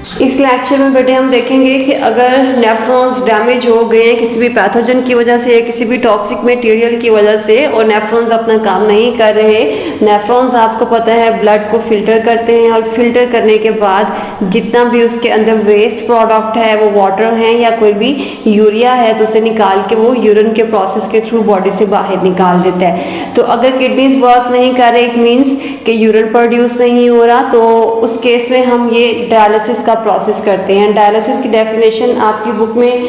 इस लेक्चर में बेटे हम देखेंगे कि अगर नेफ्रॉन्स डैमेज हो गए हैं किसी भी पैथोजन की वजह से, किसी भी टॉक्सिक मटेरियल की वजह से, और नेफ्रॉन्स अपना काम नहीं कर रहे। नेफ्रॉन्स आपको पता है ब्लड को फिल्टर करते हैं, और फिल्टर करने के बाद जितना भी उसके अंदर वेस्ट प्रोडक्ट है, वो वाटर है या कोई भी यूरिया है, तो उसे निकाल के वो यूरिन के प्रोसेस के थ्रू बॉडी से बाहर निकाल देता है। तो अगर किडनीज वर्क नहीं कर रहे, इट मीन्स कि यूरिन प्रोड्यूस नहीं हो रहा, तो उस केस में हम ये डायलिसिस का प्रोसेस करते हैं। डायलिसिस की डेफिनेशन आपकी बुक में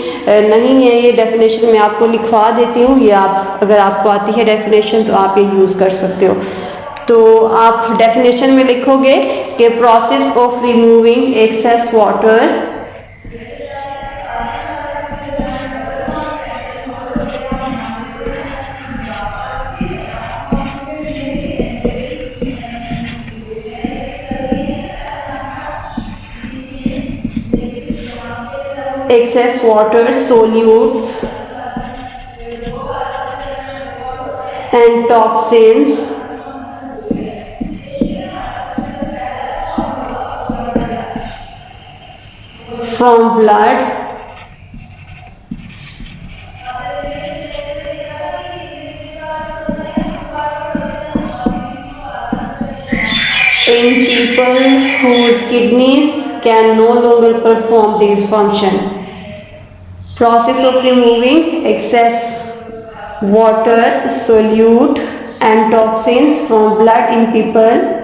नहीं है, ये डेफिनेशन मैं आपको लिखवा देती हूँ, या आप अगर आपको आती है डेफिनेशन तो आप ये यूज़ कर सकते हो। तो आप डेफिनेशन में लिखोगे कि process of removing excess water excess water solutes and toxins from blood in people whose kidneys can no longer perform these functions. Process of removing excess water, solute and toxins from blood in people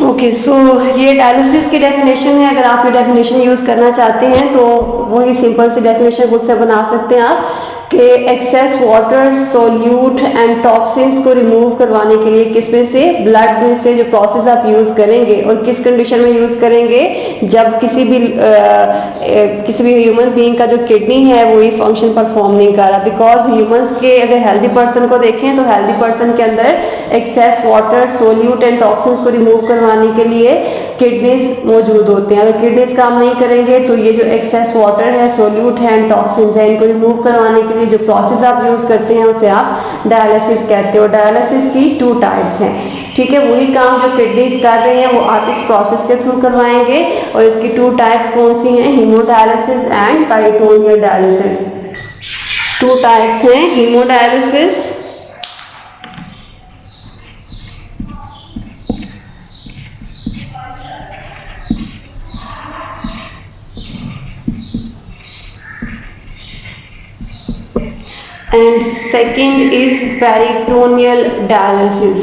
okay. So ये dialysis की definition है। अगर आप ये definition use करना चाहते हैं तो वही सिंपल सी डेफिनेशन खुद से बना सकते हैं आप कि excess water, solute and toxins को रिमूव करवाने के लिए किस में से, ब्लड में से जो प्रोसेस आप यूज़ करेंगे, और किस कंडीशन में यूज़ करेंगे, जब किसी भी ह्यूमन बीइंग का जो किडनी है वो ये फंक्शन परफॉर्म नहीं कर रहा। बिकॉज ह्यूमंस के अगर हेल्दी पर्सन को देखें तो हेल्दी पर्सन के अंदर excess water, solute and toxins को रिमूव करवाने के लिए किडनीज मौजूद होते हैं। अगर किडनीज काम नहीं करेंगे तो ये जो एक्सेस वाटर है, सोल्यूट है एंड टॉक्सिन्स है, इनको रिमूव करवाने के लिए जो प्रोसेस आप यूज़ करते हैं उसे आप डायलिसिस कहते हो। डायलिसिस की 2 टाइप्स हैं, ठीक है। वही काम जो किडनीज कर रहे हैं वो आप इस प्रोसेस के थ्रू करवाएंगे, और इसकी 2 टाइप्स कौन सी हैं, hemodialysis and peritoneal dialysis. 2 types हैं, hemodialysis and second is peritoneal dialysis.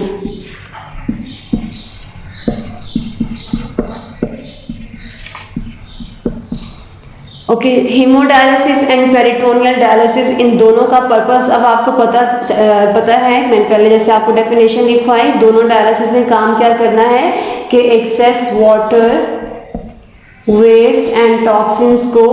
Okay, hemodialysis and peritoneal dialysis, इन दोनों का पर्पस अब आपको पता है। मैंने पहले जैसे आपको डेफिनेशन लिखवाई, दोनों डायलिसिस में काम क्या करना है कि excess water, waste and toxins को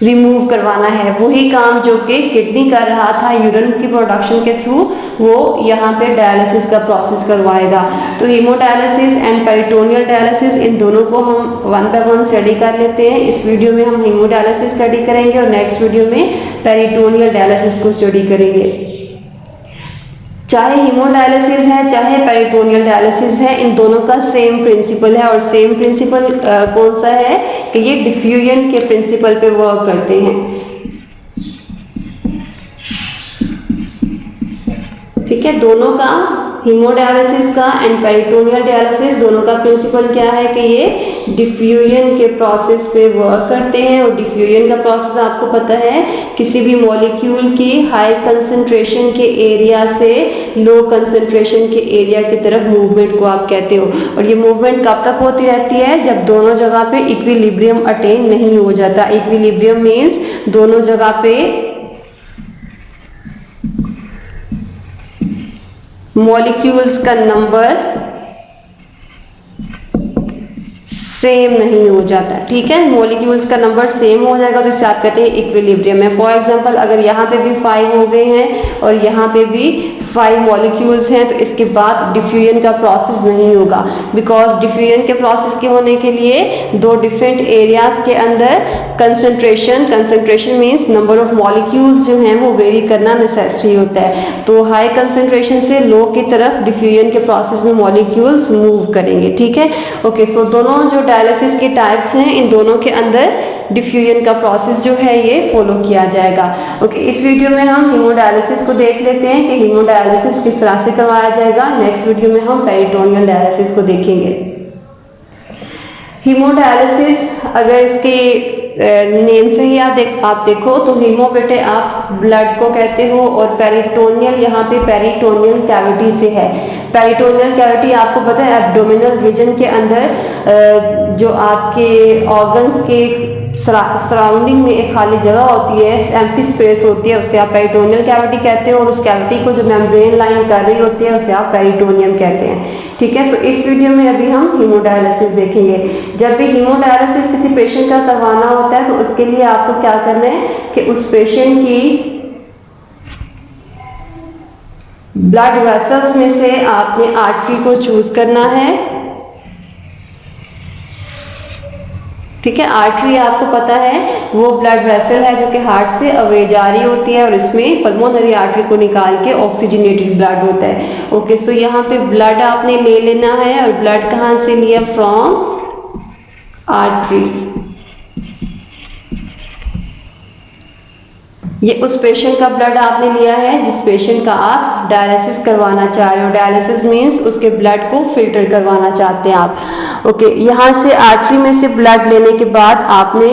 रिमूव करवाना है। वही काम जो कि किडनी कर रहा था यूरिन की प्रोडक्शन के थ्रू, वो यहाँ पे डायलिसिस का प्रोसेस करवाएगा। तो हीमोडायलिसिस एंड पेरिटोनियल डायलिसिस, इन दोनों को हम 1 बाय 1 स्टडी कर लेते हैं। इस वीडियो में हम हीमोडायलिसिस स्टडी करेंगे और नेक्स्ट वीडियो में पेरिटोनियल डायलिसिस को स्टडी करेंगे। चाहे हीमोडायलिसिस है चाहे पेरिटोनियल डायलिसिस है, इन दोनों का सेम प्रिंसिपल है। और सेम प्रिंसिपल कौन सा है कि ये डिफ्यूजन के प्रिंसिपल पे वर्क करते हैं, ठीक है। दोनों का, हीमोडायलिसिस का एंड पेरिटोनियल डायलिसिस, दोनों का प्रिंसिपल क्या है कि ये डिफ्यूजन के प्रोसेस पे वर्क करते हैं। और डिफ्यूजन का प्रोसेस आपको पता है, किसी भी मॉलिक्यूल की हाई कंसंट्रेशन के एरिया से लो कंसंट्रेशन के एरिया की तरफ मूवमेंट को आप कहते हो। और ये मूवमेंट कब तक होती रहती है, जब दोनों जगह पे इक्विलिब्रियम अटेन नहीं हो जाता। इक्विलिब्रियम मीन्स दोनों जगह पे मॉलिक्यूल्स का नंबर सेम नहीं हो जाता, ठीक है। मॉलिक्यूल्स का नंबर सेम हो जाएगा तो इसे आप कहते हैं इक्विलिब्रियम में। फॉर एग्जांपल अगर यहाँ पे भी 5 हो गए हैं और यहाँ पे भी 5 मॉलिक्यूल्स हैं तो इसके बाद डिफ्यूजन का प्रोसेस नहीं होगा, बिकॉज डिफ्यूजन के प्रोसेस के होने के लिए दो डिफरेंट एरियाज के अंदर concentration means number of molecules जो हैं वो वेरी करना नेसेसरी होता है। तो हाई कंसंट्रेशन से लो की तरफ डिफ्यूजन के प्रोसेस में मॉलिक्यूल्स मूव करेंगे, ठीक है। ओके, सो दोनों जो डायलिसिस के टाइप्स हैं इन दोनों के अंदर डिफ्यूजन का प्रोसेस जो है ये फॉलो किया जाएगा। ओके, इस वीडियो में हम हीमोडायलिसिस को देख लेते हैं कि हीमोडायलिसिस किस तरह से करवाया जाएगा। नेक्स्ट वीडियो में हम पेरिटोनियल डायलिसिस को देखेंगे। हीमोडायलिसिस अगर इसके नेम से ही आप देखो तो हीमो बेटे आप ब्लड को कहते हो और पेरिटोनियल यहाँ पे पेरिटोनियल कैविटी से है। पेरिटोनियल कैविटी आपको पता है एब्डोमिनल रीजन के अंदर जो आपके ऑर्गन्स के सराउंडिंग में एक खाली जगह होती है, एम्प्टी स्पेस होती है, उसे आप पेरिटोनियल कैविटी कहते हो और उस कैविटी को जो मेम्ब्रेन लाइन कर रही होती है उसे आप पेरिटोनियम कहते हैं, ठीक है। सो इस वीडियो में अभी हम हीमोडायलिसिस देखेंगे। जब भी हीमोडायलिसिस किसी पेशेंट का करवाना होता है तो उसके लिए आपको क्या करना है कि उस पेशेंट की ब्लड वेसल्स में से आपने आर्टरी को चूज करना है, ठीक है। आर्टरी आपको पता है वो ब्लड वेसल है जो कि हार्ट से अवे जा रही होती है और इसमें पल्मोनरी आर्टरी को निकाल के ऑक्सीजनेटेड ब्लड होता है। ओके, सो यहाँ पे ब्लड आपने ले लेना है और ब्लड कहाँ से लिया? From artery. ये उस पेशेंट का ब्लड आपने लिया है जिस पेशेंट का आप डायलिसिस करवाना चाह रहे हो। डायलिसिस मीन्स उसके ब्लड को फिल्टर करवाना चाहते हैं आप। ओके, यहाँ से आर्टरी में से ब्लड लेने के बाद आपने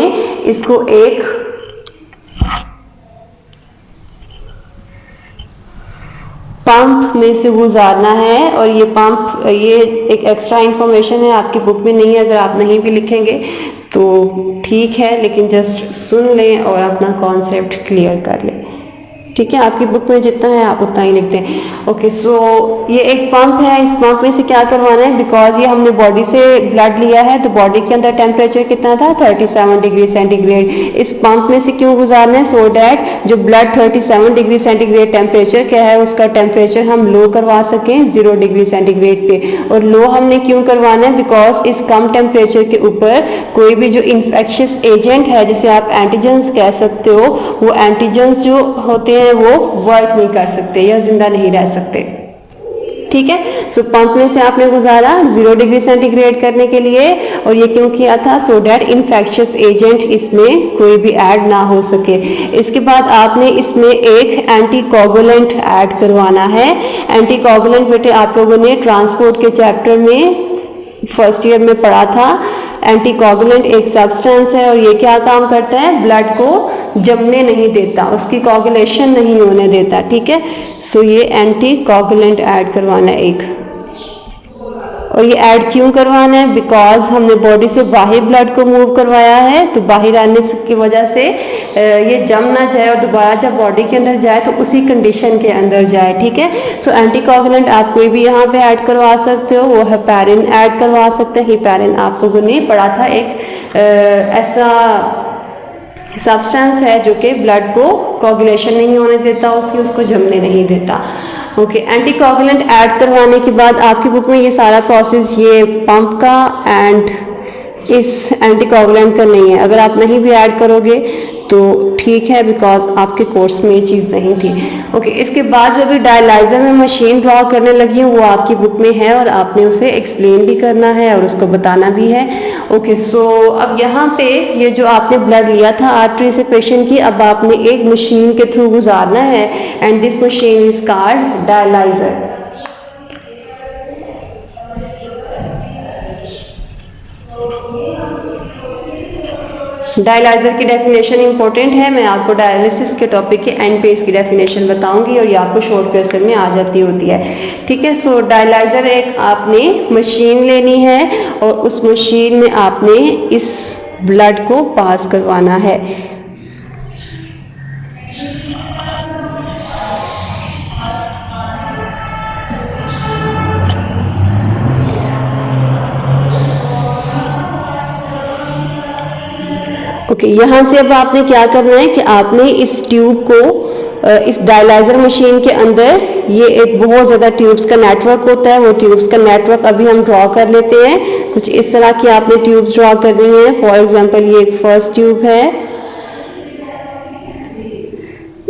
इसको एक पंप में से गुजारना है और ये पंप, ये एक एक्स्ट्रा इंफॉर्मेशन है, आपकी बुक में नहीं है, अगर आप नहीं भी लिखेंगे तो ठीक है, लेकिन जस्ट सुन लें और अपना कॉन्सेप्ट क्लियर कर लें, ठीक है। आपकी बुक में जितना है आप उतना ही लिख दें। ओके, सो ये एक पंप है, इस पंप में से क्या करवाना है, बिकॉज ये हमने बॉडी से ब्लड लिया है तो बॉडी के अंदर टेम्परेचर कितना था? 37 डिग्री सेंटीग्रेड। इस पंप में से क्यों गुजारना है? सो डैट जो ब्लड 37 डिग्री सेंटीग्रेड टेम्परेचर क्या है उसका टेम्परेचर हम लो करवा सकें 0 डिग्री सेंटीग्रेड पे। और लो हमने क्यों करवाना है? बिकॉज इस कम टेम्परेचर के ऊपर कोई भी जो इन्फेक्शियस एजेंट है, जिसे आप एंटीजेंस कह सकते हो, वो एंटीजेंस जो होते हैं वो वर्क नहीं कर सकते या जिंदा नहीं रह सकते, ठीक है। सो पंप में से आपने गुजारा 0 डिग्री सेंटीग्रेड करने के लिए, और ये क्यों किया था? सो डैट इन्फेक्शियस एजेंट इसमें कोई भी ऐड ना हो सके। इसके बाद आपने इसमें एक एंटीकोगुलेंट ऐड करवाना है। एंटीकोगुलेंट बेटे आप लोगों ने ट्रांसपोर्ट के चैप्टर में फर्स्ट ईयर में पढ़ा था। एंटीकोगुलेंट एक सब्सटेंस है और ये क्या काम करता है? ब्लड को जमने नहीं देता, उसकी कोगुलेशन नहीं होने देता, ठीक है। सो ये एंटीकोगुलेंट ऐड करवाना है एक। और ये ऐड क्यों करवाना है? बिकॉज हमने बॉडी से बाहर ब्लड को मूव करवाया है, तो बाहर आने की वजह से ये जम ना जाए और दोबारा जब बॉडी के अंदर जाए तो उसी कंडीशन के अंदर जाए, ठीक है। सो एंटीकोगुलेंट आप कोई भी यहाँ पे ऐड करवा सकते हो, वो हेपारिन ऐड करवा सकते हैं। हेपारिन आप लोगों ने पढ़ा था, एक ऐसा सब्सटेंस है जो कि ब्लड को कोगुलेशन नहीं होने देता, उसको जमने नहीं देता। ओके, एंटीकोगुलेंट ऐड करवाने के बाद आपकी बुक में ये सारा प्रोसेस ये पंप का एंड इस एंटीकोगुलेंट का नहीं है। अगर आप नहीं भी ऐड करोगे तो ठीक है, बिकॉज आपके कोर्स में ये चीज़ नहीं थी। ओके, इसके बाद जो भी डायलाइजर में मशीन ड्रॉ करने लगी हूँ वो आपकी बुक में है और आपने उसे एक्सप्लेन भी करना है और उसको बताना भी है। ओके, सो अब यहाँ पे ये जो आपने ब्लड लिया था आर्टरी से पेशेंट की, अब आपने एक मशीन के थ्रू गुजारना है and this machine is called dialyser. Dialyser की डेफिनेशन इंपॉर्टेंट है, मैं आपको डायलिसिस के टॉपिक के एंड पे इसकी डेफिनेशन बताऊंगी और ये आपको शॉर्ट क्वेश्चन में आ जाती होती है, ठीक है। सो डायलाइजर एक आपने मशीन लेनी है और उस मशीन में आपने इस ब्लड को पास करवाना है। ओके, यहाँ से अब आपने क्या करना है कि आपने इस ट्यूब को इस डायलाइजर मशीन के अंदर, ये एक बहुत ज़्यादा ट्यूब्स का नेटवर्क होता है, वो ट्यूब्स का नेटवर्क अभी हम ड्रॉ कर लेते हैं। कुछ इस तरह की आपने ट्यूब्स ड्रॉ करनी है। फॉर एग्जांपल ये एक फर्स्ट ट्यूब है,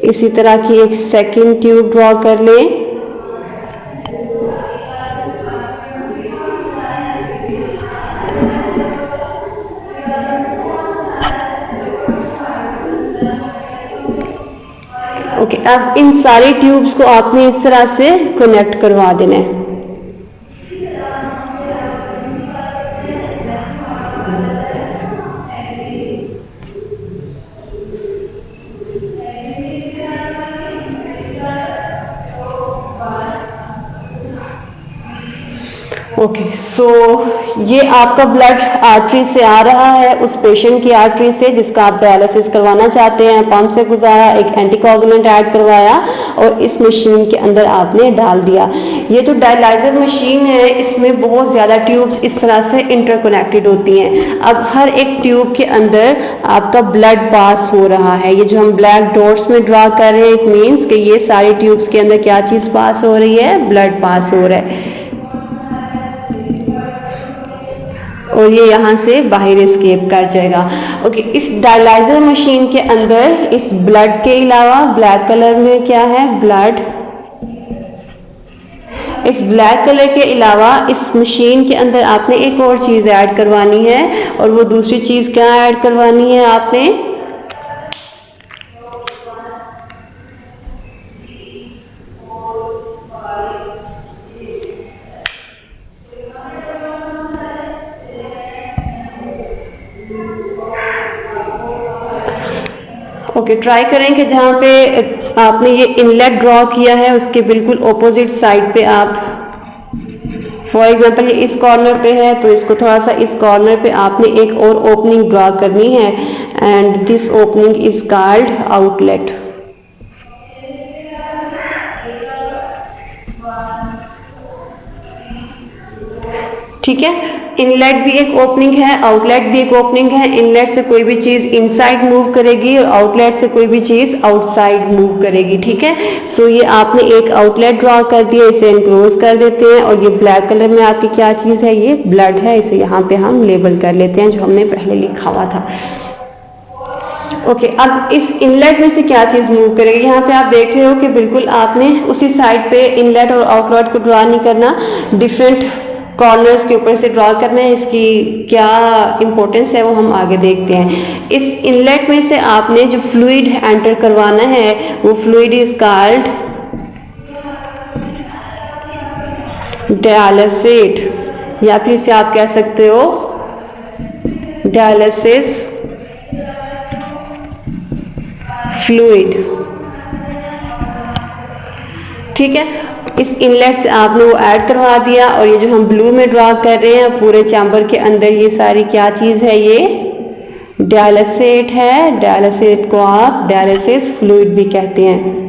इसी तरह की एक सेकंड ट्यूब ड्रॉ कर लें। ओके, अब इन सारी ट्यूब्स को आपने इस तरह से कनेक्ट करवा देना है। ओके, सो ये आपका ब्लड आर्टरी से आ रहा है, उस पेशेंट की आर्टरी से जिसका आप डायलिसिस करवाना चाहते हैं। पंप से गुजारा, एक एंटीकोगुलेंट ऐड करवाया और इस मशीन के अंदर आपने डाल दिया। ये जो डायलाइजर मशीन है, इसमें बहुत ज़्यादा ट्यूब्स इस तरह से इंटरकनेक्टेड होती हैं। अब हर एक ट्यूब के अंदर आपका ब्लड पास हो रहा है। ये जो हम ब्लैक डॉट्स में ड्रा कर रहे हैं, इट मीन्स कि ये सारी ट्यूब्स के अंदर क्या चीज़ पास हो रही है, ब्लड पास हो रहा है, और ये यहाँ से बाहर एस्केप कर जाएगा। ओके, इस डायलाइजर मशीन के अंदर इस ब्लड के अलावा ब्लैक कलर में क्या है, ब्लड। इस ब्लैक कलर के अलावा इस मशीन के अंदर आपने एक और चीज़ ऐड करवानी है, और वो दूसरी चीज़ क्या ऐड करवानी है आपने, ओके, ट्राई करें कि जहाँ पे आपने ये इनलेट ड्रॉ किया है उसके बिल्कुल ऑपोजिट साइड पे आप, फॉर एग्जांपल ये इस कॉर्नर पे है तो इसको थोड़ा सा इस कॉर्नर पे आपने एक और ओपनिंग ड्रॉ करनी है, and this opening is called outlet. ठीक है, इनलेट भी एक ओपनिंग है, आउटलेट भी एक ओपनिंग है। इनलेट से कोई भी चीज़ इनसाइड मूव करेगी और आउटलेट से कोई भी चीज़ आउटसाइड मूव करेगी। ठीक है, सो ये आपने एक आउटलेट ड्रॉ कर दिया, इसे एनक्लोज कर देते हैं, और ये ब्लैक कलर में आपकी क्या चीज़ है, ये ब्लड है। इसे यहाँ पे हम लेबल कर लेते हैं जो हमने पहले लिखा हुआ था। ओके, अब इस इनलेट में से क्या चीज़ मूव करेगी, यहाँ पे आप देख रहे हो कि बिल्कुल आपने उसी साइड पे इनलेट और आउटलेट को ड्रॉ नहीं करना, डिफरेंट कॉर्नर्स के ऊपर से ड्रॉ करना है। इसकी क्या इंपॉर्टेंस है वो हम आगे देखते हैं। इस इनलेट में से आपने जो फ्लूइड एंटर करवाना है वो फ्लूइड इज कॉल्ड डायलिसेट, या फिर इसे आप कह सकते हो डायलिसिस फ्लूइड। ठीक है, इस इनलेट से आपने वो ऐड करवा दिया, और ये जो हम ब्लू में ड्रॉ कर रहे हैं पूरे चैम्बर के अंदर ये सारी क्या चीज़ है, ये डायलिसेट है। डायलिसेट को आप डायलिसिस फ्लूइड भी कहते हैं।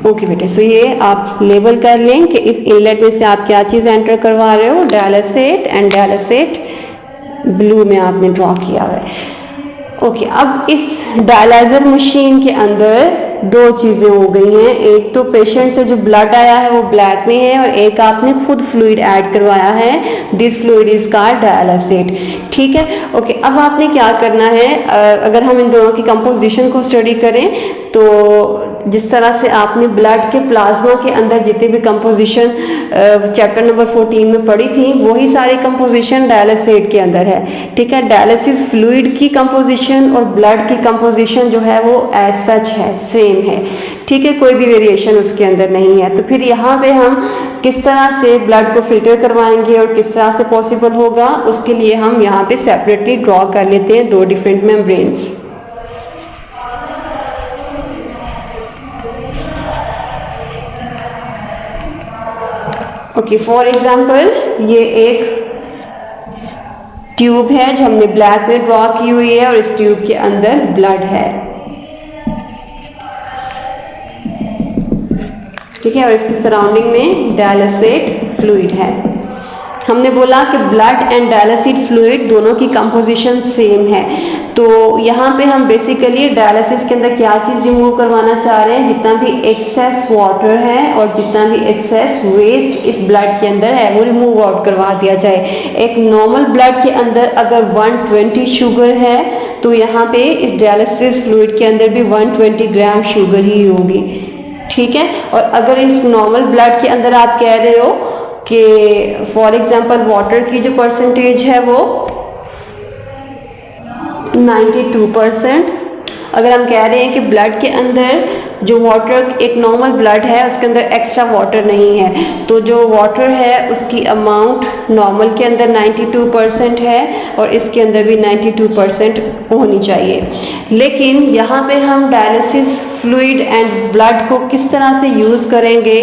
ओके बेटे, सो ये आप लेबल कर लें कि इस इनलेट में से आप क्या चीज़ एंटर करवा रहे हो, डायलिसेट, एंड डायलिसेट ब्लू में आपने ड्रॉ किया हुआ है। ओके, अब इस डायलाइजर मशीन के अंदर दो चीज़ें हो गई हैं, एक तो पेशेंट से जो ब्लड आया है वो ब्लैक में है, और एक आपने खुद फ्लूइड ऐड करवाया है, this fluid is called dialysate. ठीक है, ओके, अब आपने क्या करना है, अगर हम इन दोनों की कंपोजिशन को स्टडी करें तो जिस तरह से आपने ब्लड के प्लाज्मा के अंदर जितने भी कंपोजिशन चैप्टर नंबर 14 में पढ़ी थी, वही सारी कंपोजिशन डायलिसेट के अंदर है। ठीक है, डायलिसिस फ्लूइड की कंपोजिशन और ब्लड की कंपोजिशन जो है वो एज सच है, सेम है। ठीक है, कोई भी वेरिएशन उसके अंदर नहीं है। तो फिर यहाँ पे हम किस तरह से ब्लड को फिल्टर करवाएंगे और किस तरह से पॉसिबल होगा, उसके लिए हम यहाँ पे सेपरेटली ड्रॉ कर लेते हैं दो different membranes. Okay, for example ये एक ट्यूब है जो हमने ब्लैक में ड्रॉ की हुई है, और इस ट्यूब के अंदर ब्लड है। ठीक है, और इसकी सराउंडिंग में डायलिसेट फ्लूइड है। हमने बोला कि ब्लड एंड डायलिसिस फ्लूइड दोनों की कंपोजिशन सेम है, तो यहाँ पे हम बेसिकली डायलिसिस के अंदर क्या चीज़ रिमूव करवाना चाह रहे हैं, जितना भी एक्सेस वाटर है और जितना भी एक्सेस वेस्ट इस ब्लड के अंदर है वो रिमूव आउट करवा दिया जाए। एक नॉर्मल ब्लड के अंदर अगर 120 शुगर है तो यहाँ पे इस डायलिसिस फ्लूइड के अंदर भी 120 ग्राम शुगर ही होगी, ठीक है। और अगर इस नॉर्मल ब्लड के अंदर आप कह रहे हो कि फॉर एग्जांपल वाटर की जो परसेंटेज है वो 92%, अगर हम कह रहे हैं कि ब्लड के अंदर जो वाटर, एक नॉर्मल ब्लड है उसके अंदर एक्स्ट्रा वाटर नहीं है, तो जो वाटर है उसकी अमाउंट नॉर्मल के अंदर 92% है और इसके अंदर भी 92% होनी चाहिए। लेकिन यहाँ पे हम डायलिसिस फ्लूइड एंड ब्लड को किस तरह से यूज़ करेंगे,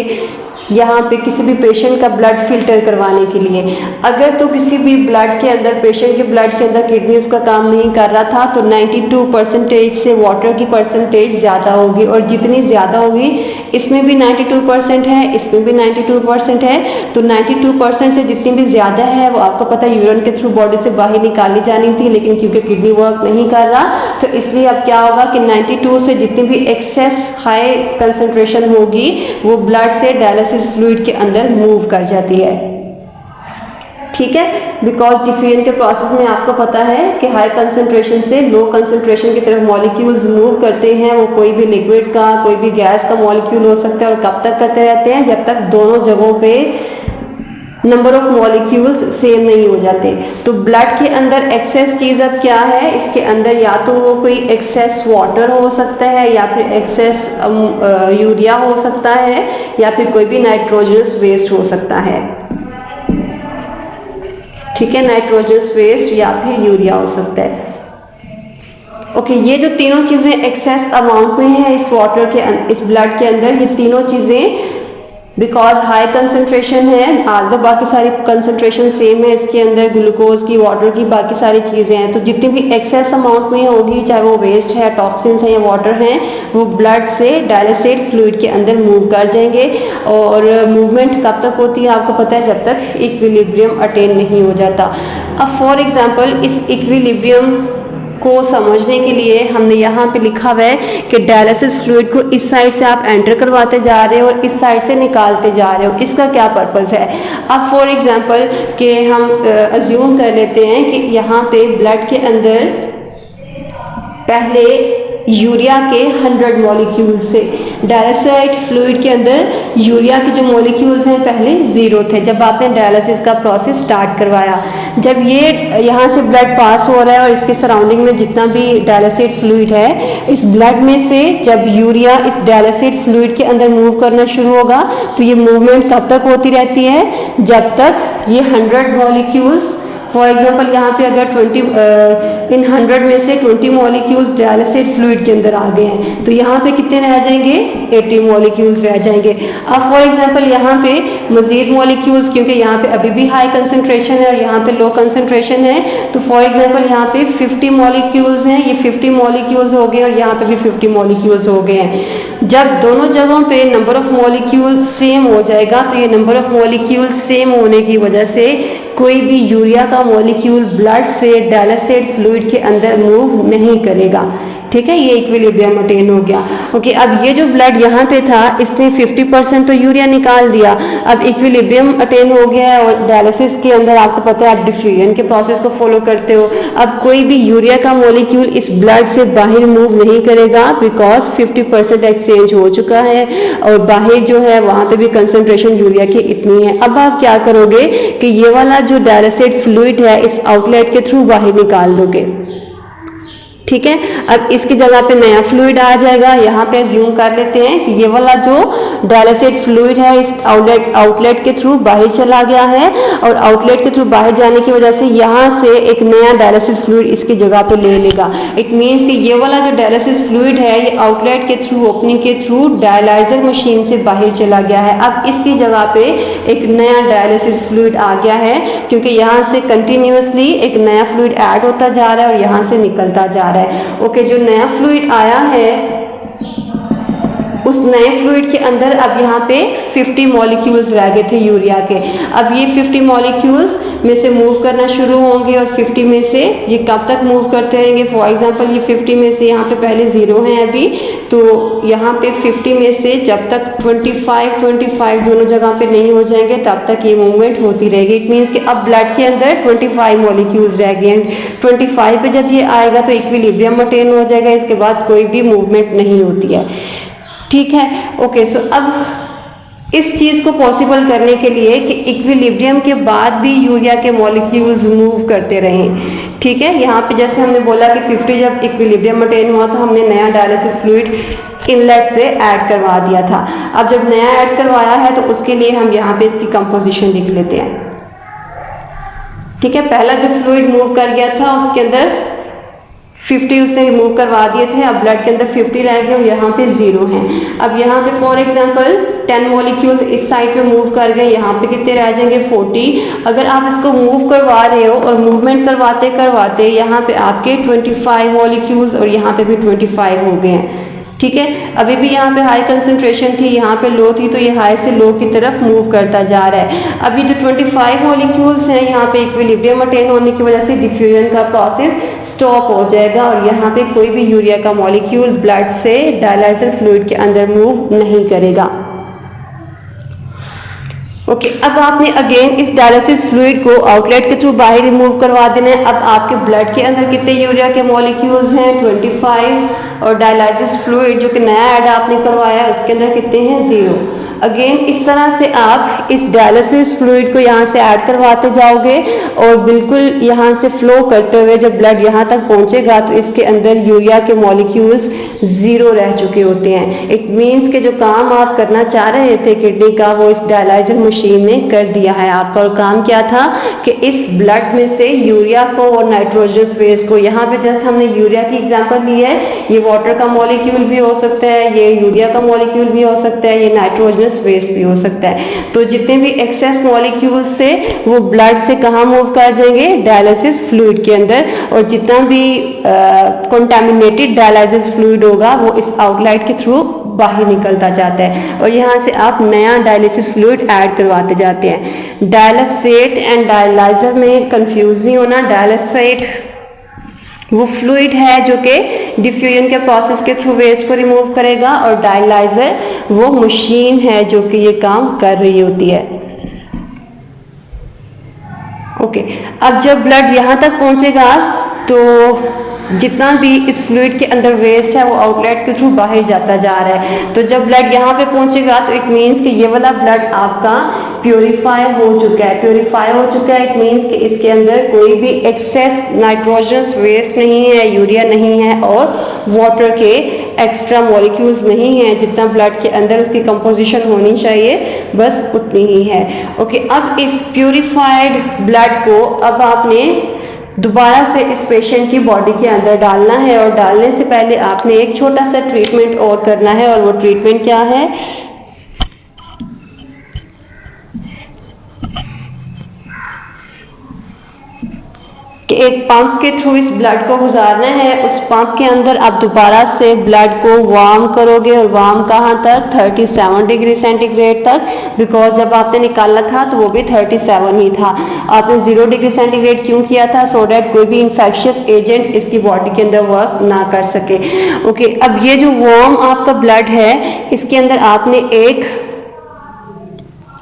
यहाँ पे किसी भी पेशेंट का ब्लड फिल्टर करवाने के लिए, अगर तो किसी भी ब्लड के अंदर, पेशेंट के ब्लड के अंदर किडनी उसका काम नहीं कर रहा था तो 92% से वाटर की परसेंटेज ज़्यादा होगी, और जितनी ज़्यादा होगी इसमें भी 92% है, इसमें भी 92% है, तो 92% से जितनी भी ज़्यादा है वो आपको पता है यूरिन के थ्रू बॉडी से बाहर निकाली जानी थी, लेकिन क्योंकि किडनी वर्क नहीं कर रहा तो इसलिए अब क्या होगा कि 92 से जितनी भी एक्सेस हाई कंसंट्रेशन होगी वो ब्लड से डायलिसिस फ्लूइड के अंदर मूव कर जाती है, ठीक है। बिकॉज डिफ्यूजन के प्रोसेस में आपको पता है कि हाई कंसंट्रेशन से लो कंसंट्रेशन की तरफ मॉलिक्यूल्स मूव करते हैं, वो कोई भी लिक्विड का, कोई भी गैस का मॉलिक्यूल हो सकता है, और कब तक करते रहते हैं, जब तक दोनों जगहों पे नंबर ऑफ मॉलिक्यूल्स सेम नहीं हो जाते। तो ब्लड के अंदर एक्सेस चीज़ अब क्या है, इसके अंदर या तो वो कोई एक्सेस वाटर हो सकता है, या फिर एक्सेस यूरिया हो सकता है, या फिर कोई भी नाइट्रोजनस वेस्ट हो सकता है, ठीक है, नाइट्रोजनस वेस्ट या फिर यूरिया हो सकता है। ओके, ये जो तीनों चीज़ें एक्सेस अमाउंट में है इस वाटर के, इस ब्लड के अंदर, ये तीनों चीज़ें बिकॉज हाई कंसंट्रेशन है, आल्दो बाकी सारी कंसंट्रेशन सेम है इसके अंदर, ग्लूकोज की, वाटर की, बाकी सारी चीज़ें हैं, तो जितनी भी एक्सेस अमाउंट में होगी, चाहे वो वेस्ट है, टॉक्सिन्स है या वाटर है, वो ब्लड से डायलिसेट फ्लूइड के अंदर मूव कर जाएंगे। और मूवमेंट कब तक होती है आपको पता है, जब तक इक्विलिब्रियम अटेन नहीं हो जाता। अब फॉर एग्जांपल इस इक्विलिब्रियम को समझने के लिए हमने यहाँ पे लिखा हुआ है कि डायलिसिस फ्लूइड को इस साइड से आप एंटर करवाते जा रहे हो और इस साइड से निकालते जा रहे हो, इसका क्या पर्पस है। अब फॉर एग्जांपल कि हम अज्यूम कर लेते हैं कि यहाँ पे ब्लड के अंदर पहले यूरिया के 100 मॉलिक्यूल्स से, डायलिसाइट फ्लूइड के अंदर यूरिया के जो मॉलिक्यूल्स हैं पहले 0 थे जब आपने डायलिसिस का प्रोसेस स्टार्ट करवाया। जब ये यहाँ से ब्लड पास हो रहा है और इसके सराउंडिंग में जितना भी डायलिसाइट फ्लूइड है, इस ब्लड में से जब यूरिया इस डायलिसाइट फ्लूइड के अंदर मूव करना शुरू होगा तो ये मूवमेंट कब तक होती रहती है, जब तक ये 100 मॉलिक्यूल्स, फॉर एग्जाम्पल यहाँ पे अगर 20 इन 100 में से 20 मॉलिक्यूल्स डायलिसाइट फ्लूइड के अंदर आ गए हैं तो यहाँ पे कितने रह जाएंगे, 80 मॉलिक्यूल्स रह जाएंगे। अब फॉर एग्जाम्पल यहाँ पे मजीद मॉलिक्यूल्स, क्योंकि यहाँ पे अभी भी हाई कंसंट्रेशन है और यहाँ पे लो कंसंट्रेशन है, तो फॉर एग्जाम्पल यहाँ पे 50 मॉलिक्यूल्स हैं, ये 50 मॉलिक्यूल्स हो गए और यहाँ पे भी 50 मॉलिक्यूल्स हो गए हैं। जब दोनों जगहों पे नंबर ऑफ मॉलिक्यूल सेम हो जाएगा तो ये नंबर ऑफ मॉलिक्यूल सेम होने की वजह से कोई भी यूरिया का मॉलिक्यूल ब्लड से डायलिसाइट फ्लूइड के अंदर मूव नहीं करेगा, ठीक है, ये इक्विलिब्रियम अटेन हो गया। ओके, अब ये जो ब्लड यहाँ पे था इसने 50% तो यूरिया निकाल दिया, अब इक्विलिब्रियम अटेन हो गया है और डायलिसिस के अंदर आपको पता है आप डिफ्यूजन के प्रोसेस को फॉलो करते हो। अब कोई भी यूरिया का मॉलिक्यूल इस ब्लड से बाहर मूव नहीं करेगा बिकॉज 50% एक्सचेंज हो चुका है और बाहर जो है वहाँ पे भी कंसंट्रेशन यूरिया की इतनी है। अब आप क्या करोगे कि ये वाला जो डायलिसाइट फ्लूइड है इस आउटलेट के थ्रू बाहर निकाल दोगे, ठीक है। अब इसकी जगह पे नया फ्लूइड आ जाएगा, यहाँ पे अज्यूम कर लेते हैं कि ये वाला जो डायलिसाइट फ्लूइड है इस आउटलेट के थ्रू बाहर चला गया है और आउटलेट के थ्रू बाहर जाने की वजह से यहाँ से एक नया डायलिसिस फ्लूइड इसकी जगह पे ले लेगा। इट मीन्स कि ये वाला जो डायलिसिस फ्लूइड है ये आउटलेट के थ्रू, ओपनिंग के थ्रू डायलाइजर मशीन से बाहर चला गया है। अब इसकी जगह पे एक नया डायलिसिस फ्लूइड आ गया है क्योंकि यहाँ से कंटिन्यूसली एक नया फ्लूइड ऐड होता जा रहा है और यहाँ से निकलता जा रहा है। ओके, जो नया फ्लूइड आया है उस नए फ्लूइड के अंदर अब यहाँ पे 50 मॉलिक्यूल्स रह गए थे यूरिया के। अब ये 50 मॉलिक्यूल्स में से मूव करना शुरू होंगे और 50 में से ये कब तक मूव करते रहेंगे। फॉर एग्जांपल ये 50 में से यहाँ पे पहले 0 हैं अभी, तो यहाँ पे 50 में से जब तक 25 दोनों जगह पे नहीं हो जाएंगे तब तक ये मूवमेंट होती रहेगी। इट मीन्स कि अब ब्लड के अंदर 25 मॉलिक्यूल्स रह गए हैं। 25 पे जब ये आएगा तो इक्विलिब्रियम मेंटेन हो जाएगा, इसके बाद कोई भी मूवमेंट नहीं होती है। ठीक है, ओके। सो अब इस चीज को पॉसिबल करने के लिए कि इक्विलिब्रियम के बाद भी यूरिया के मॉलिक्यूल्स मूव करते रहें। ठीक है, यहाँ पे जैसे हमने बोला कि 50 जब इक्विलिब्रियम मेंटेन हुआ तो हमने नया डायलिसिस फ्लूइड इनलेट से ऐड करवा दिया था। अब जब नया ऐड करवाया है तो उसके लिए हम यहाँ पे इसकी कंपोजिशन लिख लेते हैं। ठीक है, पहला जो फ्लूइड मूव कर गया था उसके अंदर 50 उससे रिमूव करवा दिए थे, अब ब्लड के अंदर 50 रह गए और यहाँ पे 0 हैं। अब यहाँ पे फॉर एग्जांपल 10 मॉलिक्यूल्स इस साइड पे मूव कर गए, यहाँ पे कितने रह जाएंगे 40। अगर आप इसको मूव करवा रहे हो और मूवमेंट करवाते करवाते यहाँ पे आपके 25 मॉलिक्यूल्स और यहाँ पे भी 25 हो गए हैं। ठीक है, अभी भी यहाँ पे हाई कंसंट्रेशन थी, यहाँ पे लो थी, तो ये हाई से लो की तरफ मूव करता जा रहा है। अभी जो 25 मॉलिक्यूल्स हैं यहाँ पे इक्विलिब्रियम मेंटेन होने की वजह से डिफ्यूजन का प्रोसेस स्टॉप हो जाएगा और यहाँ पे कोई भी यूरिया का मॉलिक्यूल ब्लड से डायलाइजर फ्लूइड के अंदर मूव नहीं करेगा। ओके, अब आपने अगेन इस डायलिसिस फ्लूइड को आउटलेट के थ्रू बाहर रिमूव करवा देना है। अब आपके ब्लड के अंदर कितने यूरिया के मॉलिक्यूल्स हैं 25 और डायलिसिस फ्लूइड जो कि नया ऐड आपने करवाया है उसके अंदर कितने हैं 0। अगेन इस तरह से आप इस डायलिसिस फ्लूइड को यहाँ से ऐड करवाते जाओगे और बिल्कुल यहाँ से फ्लो करते हुए जब ब्लड यहाँ तक पहुँचेगा तो इसके अंदर यूरिया के मॉलिक्यूल्स 0 रह चुके होते हैं। इट मीन्स कि जो काम आप करना चाह रहे थे किडनी का वो इस डायलाइजर मशीन ने कर दिया है आपका। और काम क्या था कि इस ब्लड में से यूरिया को और नाइट्रोजनस वेस्ट को, यहाँ पे जस्ट हमने यूरिया की एग्जांपल ली है, ये वाटर का मॉलिक्यूल भी हो सकता है, ये यूरिया का मॉलिक्यूल भी हो सकता है, ये नाइट्रोजनस वेस्ट भी हो सकता है। तो जितने भी एक्सेस मॉलिक्यूल्स से वो ब्लड से कहाँ मूव कर जाएंगे डायलिसिस फ्लूइड के अंदर, और जितना भी कंटामिनेटेड डायलिसिस फ्लूइड होगा वो इस आउटलेट के थ्रू बाहर निकलता जाता है और यहाँ से आप नया डायलिसिस फ्लूइड ऐड करवाते जाते हैं। डायलिसेट एंड डायलाइजर में कंफ्यूज नहीं होना। डायलिसेट वो फ्लूइड है जो कि डिफ्यूजन के प्रोसेस के थ्रू वेस्ट को रिमूव करेगा और डायलाइजर वो मशीन है जो कि ये काम कर रही होती है। ओके, अब जब ब्लड यहाँ तक पहुँचेगा तो जितना भी इस फ्लूइड के अंदर वेस्ट है वो आउटलेट के थ्रू बाहर जाता जा रहा है। तो जब ब्लड यहाँ पे पहुँचेगा तो इट मीन्स कि ये वाला ब्लड आपका प्योरीफाई हो चुका है। प्योरीफाई हो चुका है इट मीन्स कि इसके अंदर कोई भी एक्सेस नाइट्रोजनस वेस्ट नहीं है, यूरिया नहीं है और वाटर के एक्स्ट्रा मॉलिक्यूल्स नहीं हैं। जितना ब्लड के अंदर उसकी कंपोजिशन होनी चाहिए बस उतनी ही है। ओके, अब इस प्योरीफाइड ब्लड को अब आपने दोबारा से इस पेशेंट की बॉडी के अंदर डालना है और डालने से पहले आपने एक छोटा सा ट्रीटमेंट और करना है और वो ट्रीटमेंट क्या है कि एक पंप के थ्रू इस ब्लड को गुजारना है। उस पंप के अंदर आप दोबारा से ब्लड को वार्म करोगे और वार्म कहाँ तक 37 डिग्री सेंटीग्रेड तक, बिकॉज जब आपने निकाला था तो वो भी 37 ही था। आपने 0 डिग्री सेंटीग्रेड क्यों किया था? सो डैट कोई भी इंफेक्शियस एजेंट इसकी बॉडी के अंदर वर्क ना कर सके। ओके, अब ये जो वार्म आपका ब्लड है इसके अंदर आपने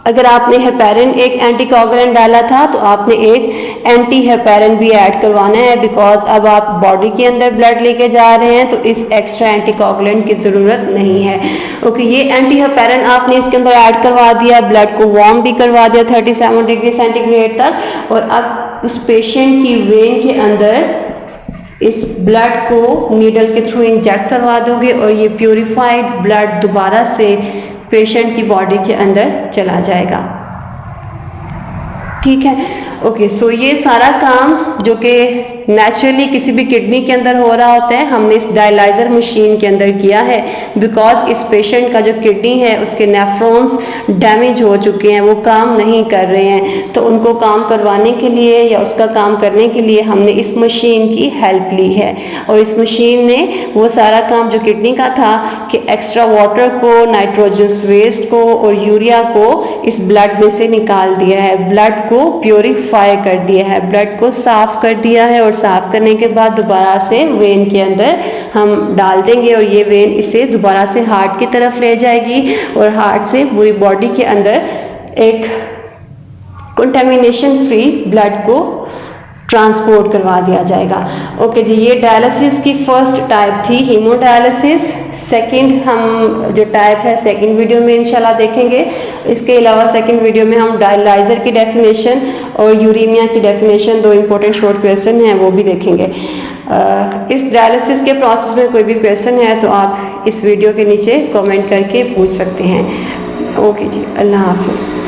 अगर आपने हेपेरिन एक एंटीकोगुलेंट डाला था तो आपने एक एंटी हेपेरिन भी ऐड करवाना है, बिकॉज अब आप बॉडी के अंदर ब्लड लेके जा रहे हैं तो इस एक्स्ट्रा एंटीकोगुलेंट की ज़रूरत नहीं है। ओके, ये एंटी हेपेरिन आपने इसके अंदर ऐड करवा दिया, ब्लड को वार्म भी करवा दिया 37 डिग्री सेंटीग्रेड तक, और अब उस पेशेंट की वेन के अंदर इस ब्लड को नीडल के थ्रू इंजेक्ट करवा दोगे और ये प्योरीफाइड ब्लड दोबारा से पेशेंट की बॉडी के अंदर चला जाएगा। ठीक है। ओके, सो ये सारा काम जो कि नेचुरली किसी भी किडनी के अंदर हो रहा होता है, हमने इस डायलाइजर मशीन के अंदर किया है, बिकॉज इस पेशेंट का जो किडनी है उसके नेफ्रॉन्स डैमेज हो चुके हैं, वो काम नहीं कर रहे हैं, तो उनको काम करवाने के लिए या उसका काम करने के लिए हमने इस मशीन की हेल्प ली है। और इस मशीन ने वो सारा काम जो किडनी का था कि एक्स्ट्रा वाटर को, नाइट्रोजनस वेस्ट को और यूरिया को इस ब्लड में से निकाल दिया है, ब्लड को प्योरीफाई कर दिया है, ब्लड को साफ कर दिया है, और साफ करने के बाद दोबारा से वेन के अंदर हम डाल देंगे और ये वेन इसे दोबारा से हार्ट की तरफ ले जाएगी और हार्ट से पूरी बॉडी के अंदर एक कंटेमिनेशन फ्री ब्लड को ट्रांसपोर्ट करवा दिया जाएगा। ओके जी, ये डायलिसिस की फर्स्ट टाइप थी, हीमोडायलिसिस। सेकंड हम जो टाइप है सेकंड वीडियो में इंशाल्लाह देखेंगे। इसके अलावा सेकंड वीडियो में हम डायलाइजर की डेफिनेशन और यूरीमिया की डेफिनेशन, दो इंपॉर्टेंट शॉर्ट क्वेश्चन हैं, वो भी देखेंगे। इस डायलिसिस के प्रोसेस में कोई भी क्वेश्चन है तो आप इस वीडियो के नीचे कमेंट करके पूछ सकते हैं। ओके जी, अल्लाह हाफिज़।